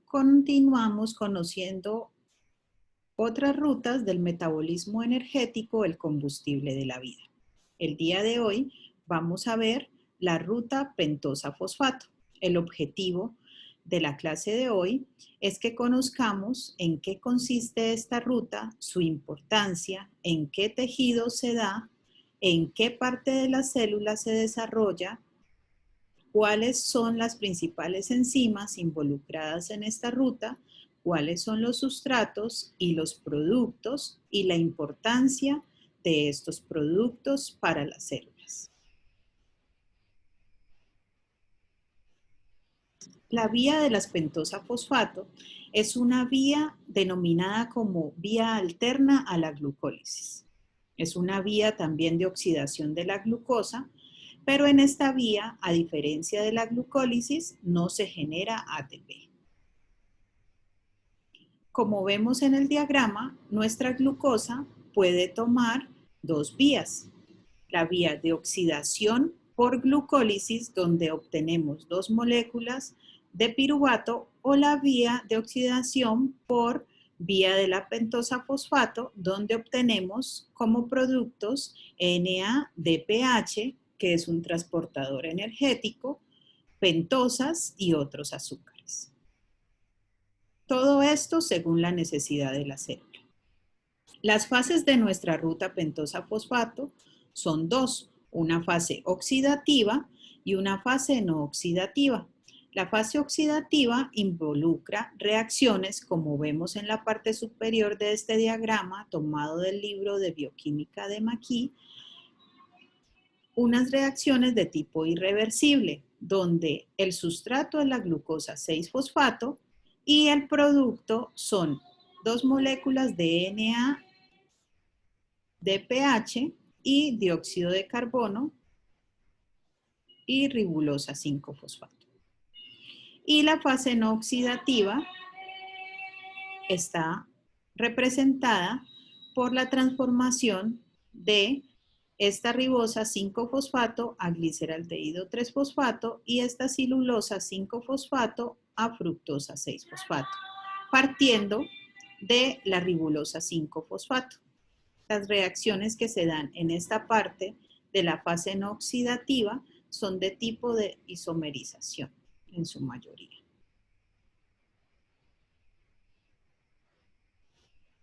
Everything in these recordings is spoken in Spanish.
continuamos conociendo otras rutas del metabolismo energético, el combustible de la vida. El día de hoy vamos a ver la ruta pentosa-fosfato. El objetivo de la clase de hoy es que conozcamos en qué consiste esta ruta, su importancia, en qué tejido se da, en qué parte de la célula se desarrolla, cuáles son las principales enzimas involucradas en esta ruta, cuáles son los sustratos y los productos y la importancia de estos productos para las células. La vía de las pentosa-fosfato es una vía denominada como vía alterna a la glucólisis. Es una vía también de oxidación de la glucosa, pero en esta vía, a diferencia de la glucólisis, no se genera ATP. Como vemos en el diagrama, nuestra glucosa puede tomar dos vías. La vía de oxidación por glucólisis, donde obtenemos dos moléculas de piruvato, o la vía de oxidación por vía de la pentosa-fosfato, donde obtenemos como productos NADPH, que es un transportador energético, pentosas y otros azúcares. Todo esto según la necesidad de la célula. Las fases de nuestra ruta pentosa-fosfato son dos, una fase oxidativa y una fase no oxidativa. La fase oxidativa involucra reacciones, como vemos en la parte superior de este diagrama tomado del libro de bioquímica de McKee, unas reacciones de tipo irreversible, donde el sustrato es la glucosa 6-fosfato y el producto son dos moléculas de NADPH y dióxido de carbono y ribulosa 5-fosfato. Y la fase no oxidativa está representada por la transformación de esta ribosa 5-fosfato a gliceraldehído 3-fosfato y esta celulosa 5-fosfato a fructosa 6-fosfato, partiendo de la ribulosa 5-fosfato. Las reacciones que se dan en esta parte de la fase no oxidativa son de tipo de isomerización en su mayoría.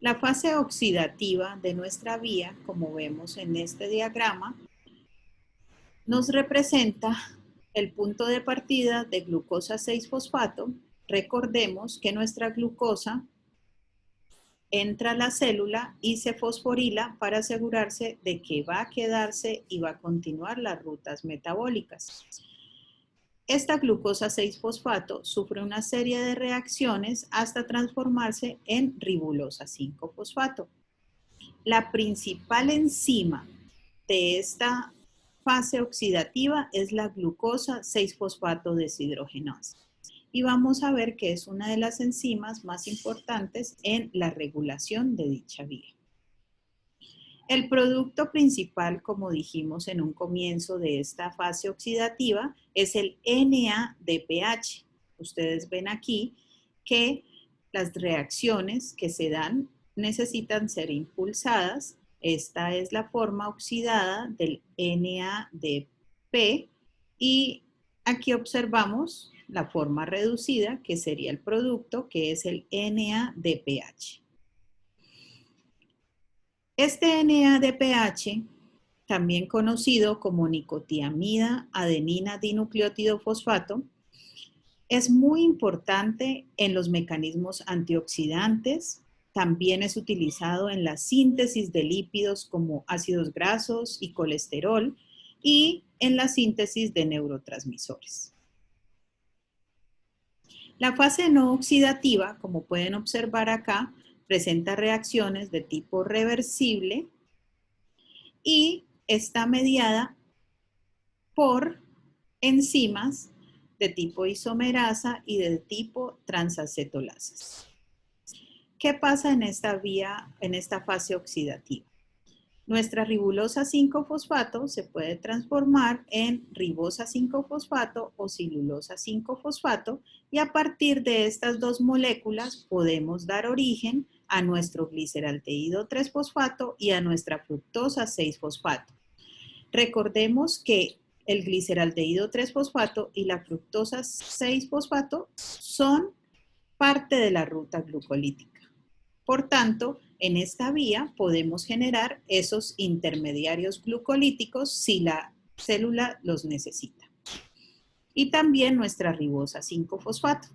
La fase oxidativa de nuestra vía, como vemos en este diagrama, nos representa el punto de partida de glucosa 6-fosfato. Recordemos que nuestra glucosa entra a la célula y se fosforila para asegurarse de que va a quedarse y va a continuar las rutas metabólicas. Esta glucosa 6-fosfato sufre una serie de reacciones hasta transformarse en ribulosa 5-fosfato. La principal enzima de esta fase oxidativa es la glucosa 6-fosfato deshidrogenasa. Y vamos a ver que es una de las enzimas más importantes en la regulación de dicha vía. El producto principal, como dijimos en un comienzo de esta fase oxidativa, es el NADPH. Ustedes ven aquí que las reacciones que se dan necesitan ser impulsadas. Esta es la forma oxidada del NADP y aquí observamos la forma reducida, que sería el producto, que es el NADPH. Este NADPH, también conocido como nicotiamida adenina dinucleótido fosfato, es muy importante en los mecanismos antioxidantes. También es utilizado en la síntesis de lípidos como ácidos grasos y colesterol y en la síntesis de neurotransmisores. La fase no oxidativa, como pueden observar acá, presenta reacciones de tipo reversible y está mediada por enzimas de tipo isomerasa y de tipo transacetolasas. ¿Qué pasa en esta vía, en esta fase oxidativa? Nuestra ribulosa 5-fosfato se puede transformar en ribosa 5-fosfato o cilulosa 5-fosfato y a partir de estas dos moléculas podemos dar origen a nuestro gliceraldehído 3-fosfato y a nuestra fructosa 6-fosfato. Recordemos que el gliceraldehído 3-fosfato y la fructosa 6-fosfato son parte de la ruta glucolítica. Por tanto, en esta vía podemos generar esos intermediarios glucolíticos si la célula los necesita. Y también nuestra ribosa 5-fosfato.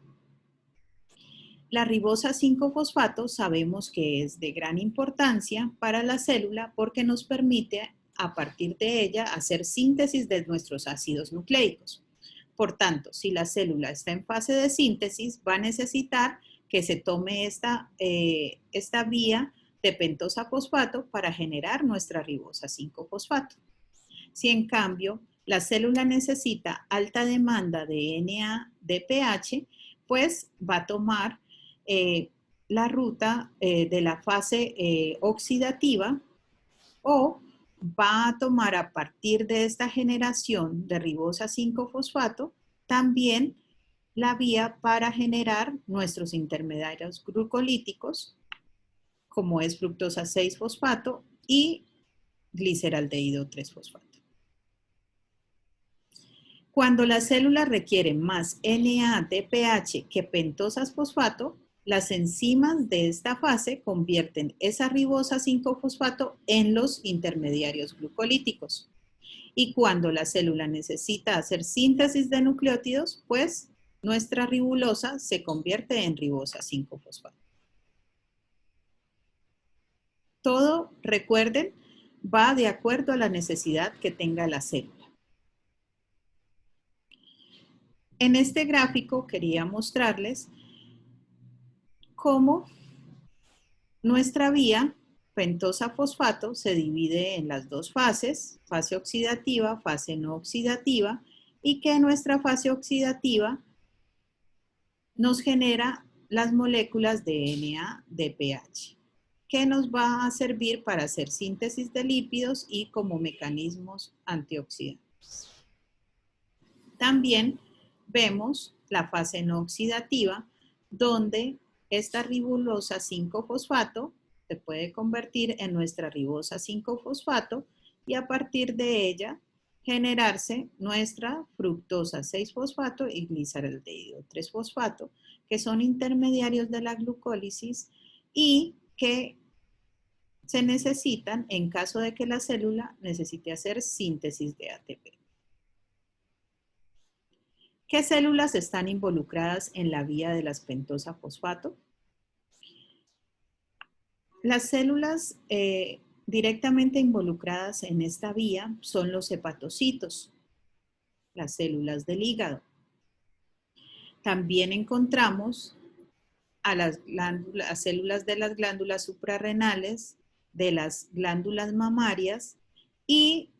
La ribosa 5-fosfato sabemos que es de gran importancia para la célula porque nos permite a partir de ella hacer síntesis de nuestros ácidos nucleicos. Por tanto, si la célula está en fase de síntesis, va a necesitar que se tome esta vía de pentosa fosfato para generar nuestra ribosa 5-fosfato. Si en cambio la célula necesita alta demanda de NADPH, pues va a tomar la ruta de la fase oxidativa o va a tomar a partir de esta generación de ribosa 5-fosfato también la vía para generar nuestros intermediarios glucolíticos, como es fructosa 6-fosfato y gliceraldehído 3-fosfato. Cuando las células requieren más NADPH que pentosas fosfato, las enzimas de esta fase convierten esa ribosa 5-fosfato en los intermediarios glucolíticos. Y cuando la célula necesita hacer síntesis de nucleótidos, pues nuestra ribulosa se convierte en ribosa 5-fosfato. Todo, recuerden, va de acuerdo a la necesidad que tenga la célula. En este gráfico quería mostrarles cómo nuestra vía pentosa-fosfato se divide en las dos fases, fase oxidativa, fase no oxidativa, y que nuestra fase oxidativa nos genera las moléculas de NADPH, que nos va a servir para hacer síntesis de lípidos y como mecanismos antioxidantes. También vemos la fase no oxidativa, donde esta ribulosa 5-fosfato se puede convertir en nuestra ribosa 5-fosfato y a partir de ella generarse nuestra fructosa 6-fosfato y gliceraldehído 3-fosfato, que son intermediarios de la glucólisis y que se necesitan en caso de que la célula necesite hacer síntesis de ATP. ¿Qué células están involucradas en la vía de las pentosa fosfato? Las células directamente involucradas en esta vía son los hepatocitos, las células del hígado. También encontramos a las células de las glándulas suprarrenales, de las glándulas mamarias y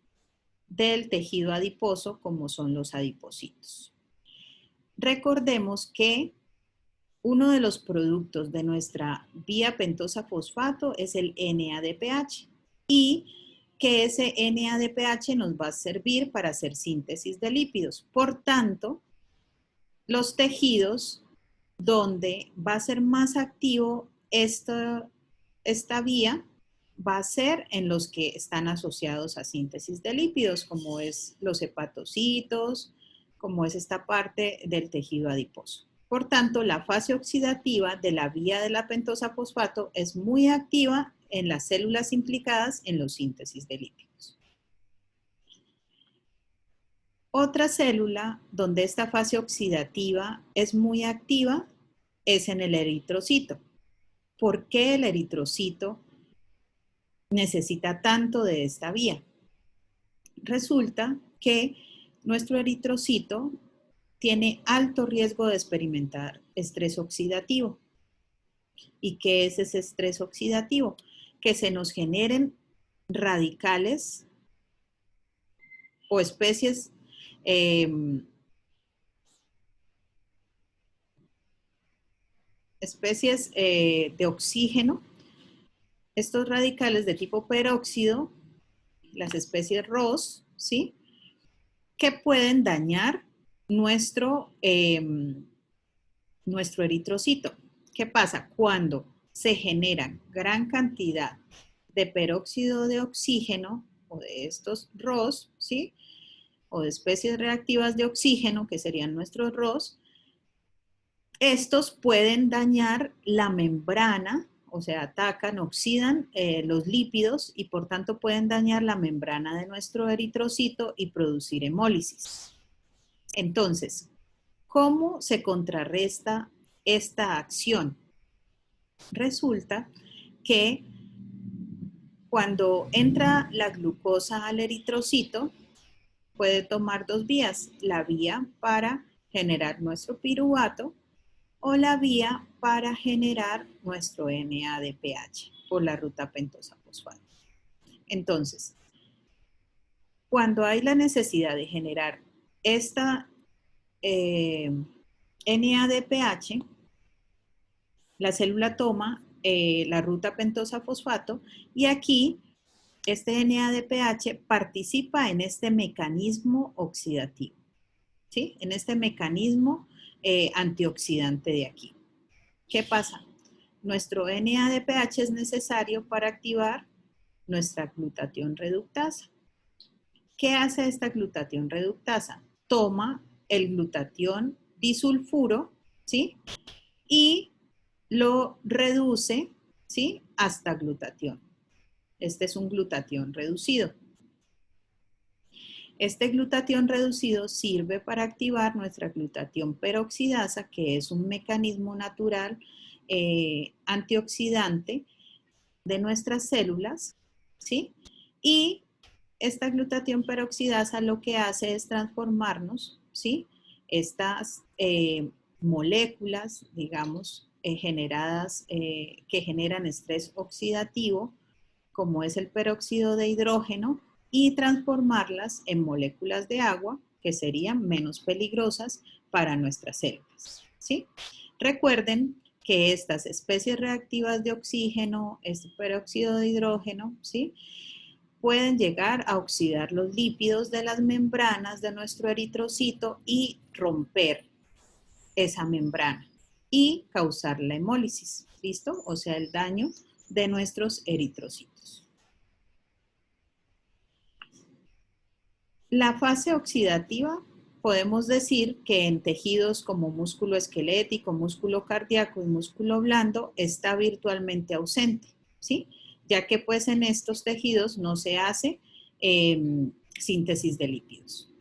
del tejido adiposo, como son los adipocitos. Recordemos que uno de los productos de nuestra vía pentosa fosfato es el NADPH y que ese NADPH nos va a servir para hacer síntesis de lípidos. Por tanto, los tejidos donde va a ser más activo esta vía va a ser en los que están asociados a síntesis de lípidos, como es los hepatocitos, como es esta parte del tejido adiposo. Por tanto, la fase oxidativa de la vía de la pentosa fosfato es muy activa en las células implicadas en la síntesis de lípidos. Otra célula donde esta fase oxidativa es muy activa es en el eritrocito. ¿Por qué el eritrocito necesita tanto de esta vía? Resulta que nuestro eritrocito tiene alto riesgo de experimentar estrés oxidativo. ¿Y qué es ese estrés oxidativo? Que se nos generen radicales o especies de oxígeno. Estos radicales de tipo peróxido las especies ROS, ¿sí? Que pueden dañar nuestro eritrocito. ¿Qué pasa? Cuando se genera gran cantidad de peróxido de oxígeno o de estos ROS, ¿sí? O de especies reactivas de oxígeno, que serían nuestros ROS, estos pueden dañar la membrana, o sea, atacan, oxidan los lípidos y por tanto pueden dañar la membrana de nuestro eritrocito y producir hemólisis. Entonces, ¿cómo se contrarresta esta acción? Resulta que cuando entra la glucosa al eritrocito, puede tomar dos vías, la vía para generar nuestro piruvato o la vía para generar nuestro NADPH por la ruta pentosa fosfato. Entonces, cuando hay la necesidad de generar esta NADPH, la célula toma la ruta pentosa fosfato y aquí este NADPH participa en este mecanismo oxidativo, ¿sí? En este mecanismo antioxidante de aquí. ¿Qué pasa? Nuestro NADPH es necesario para activar nuestra glutatión reductasa. ¿Qué hace esta glutatión reductasa? Toma el glutatión disulfuro, ¿sí? Y lo reduce, ¿sí? Hasta glutatión. Este es un glutatión reducido. Este glutatión reducido sirve para activar nuestra glutatión peroxidasa, que es un mecanismo natural antioxidante de nuestras células, ¿sí? Y esta glutatión peroxidasa lo que hace es transformarnos, ¿sí? Estas moléculas, digamos, generadas, que generan estrés oxidativo, como es el peróxido de hidrógeno, y transformarlas en moléculas de agua que serían menos peligrosas para nuestras células, ¿sí? Recuerden que estas especies reactivas de oxígeno, este peróxido de hidrógeno, ¿sí? Pueden llegar a oxidar los lípidos de las membranas de nuestro eritrocito y romper esa membrana y causar la hemólisis, ¿listo? O sea, el daño de nuestros eritrocitos. La fase oxidativa, podemos decir que en tejidos como músculo esquelético, músculo cardíaco y músculo blando está virtualmente ausente, ¿sí? Ya que pues en estos tejidos no se hace síntesis de lípidos.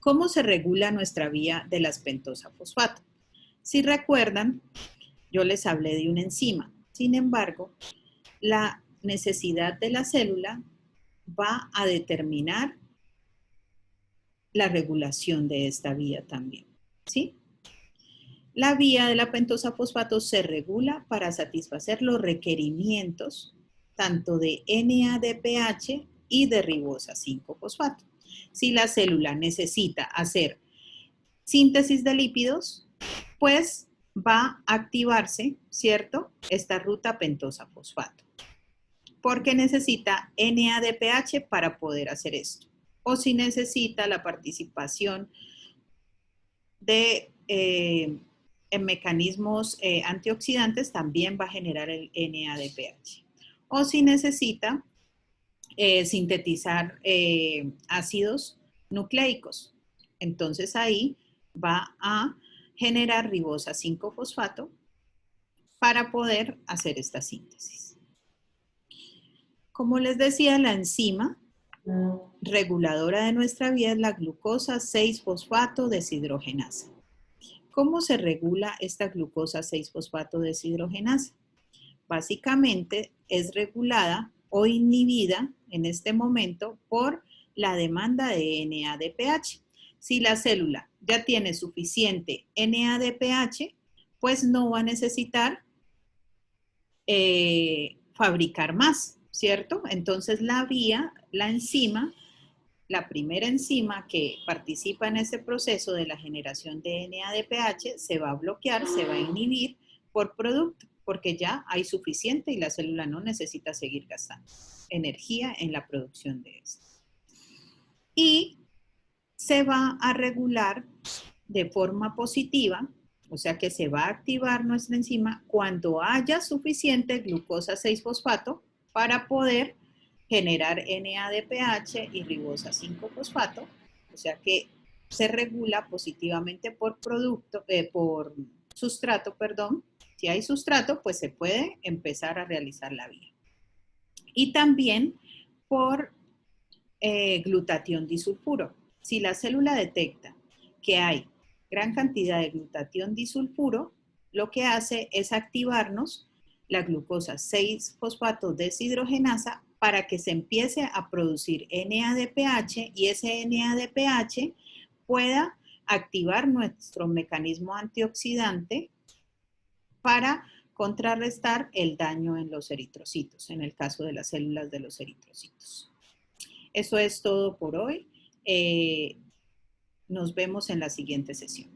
¿Cómo se regula nuestra vía de la pentosa fosfato? Si recuerdan, yo les hablé de una enzima. Sin embargo, la necesidad de la célula va a determinar la regulación de esta vía también, ¿sí? La vía de la pentosa fosfato se regula para satisfacer los requerimientos tanto de NADPH y de ribosa 5-fosfato. Si la célula necesita hacer síntesis de lípidos, pues va a activarse, ¿cierto? Esta ruta pentosa fosfato, porque necesita NADPH para poder hacer esto. O si necesita la participación de en mecanismos antioxidantes, también va a generar el NADPH. O si necesita sintetizar ácidos nucleicos, entonces ahí va a generar ribosa 5-fosfato para poder hacer esta síntesis. Como les decía, la enzima reguladora de nuestra vía es la glucosa 6-fosfato deshidrogenasa. ¿Cómo se regula esta glucosa 6-fosfato deshidrogenasa? Básicamente es regulada o inhibida en este momento por la demanda de NADPH. Si la célula ya tiene suficiente NADPH, pues no va a necesitar fabricar más, ¿cierto? Entonces la vía, la enzima, la primera enzima que participa en ese proceso de la generación de NADPH se va a bloquear, se va a inhibir por producto. porque ya hay suficiente y la célula no necesita seguir gastando energía en la producción de esto. Y se va a regular de forma positiva, o sea que se va a activar nuestra enzima cuando haya suficiente glucosa 6-fosfato para poder generar NADPH y ribosa 5-fosfato, o sea que se regula positivamente por sustrato, perdón. Si hay sustrato, pues se puede empezar a realizar la vía. Y también por glutatión disulfuro. Si la célula detecta que hay gran cantidad de glutatión disulfuro, lo que hace es activarnos la glucosa 6-fosfato deshidrogenasa para que se empiece a producir NADPH y ese NADPH pueda activar nuestro mecanismo antioxidante para contrarrestar el daño en los eritrocitos, en el caso de las células de los eritrocitos. Eso es todo por hoy. Nos vemos en la siguiente sesión.